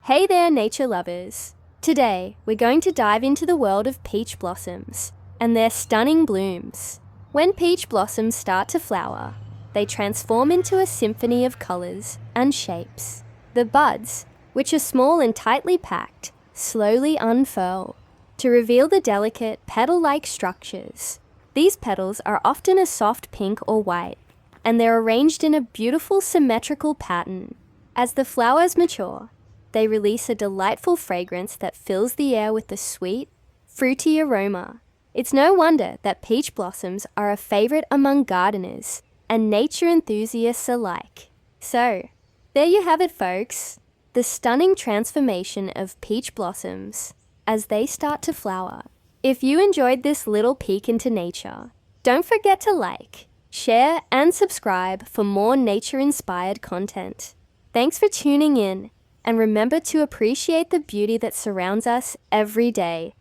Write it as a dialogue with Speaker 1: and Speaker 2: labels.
Speaker 1: Hey there, nature lovers! Today, we're going to dive into the world of peach blossoms and their stunning blooms. When peach blossoms start to flower, they transform into a symphony of colors and shapes. The buds, which are small and tightly packed, slowly unfurl to reveal the delicate petal-like structures. These petals are often a soft pink or white, and they're arranged in a beautiful symmetrical pattern. As the flowers mature, they release a delightful fragrance that fills the air with a sweet, fruity aroma. It's no wonder that peach blossoms are a favorite among gardeners and nature enthusiasts alike. So, there you have it, folks. The stunning transformation of peach blossoms as they start to flower. If you enjoyed this little peek into nature, don't forget to like, share, and subscribe for more nature-inspired content. Thanks for tuning in. And remember to appreciate the beauty that surrounds us every day.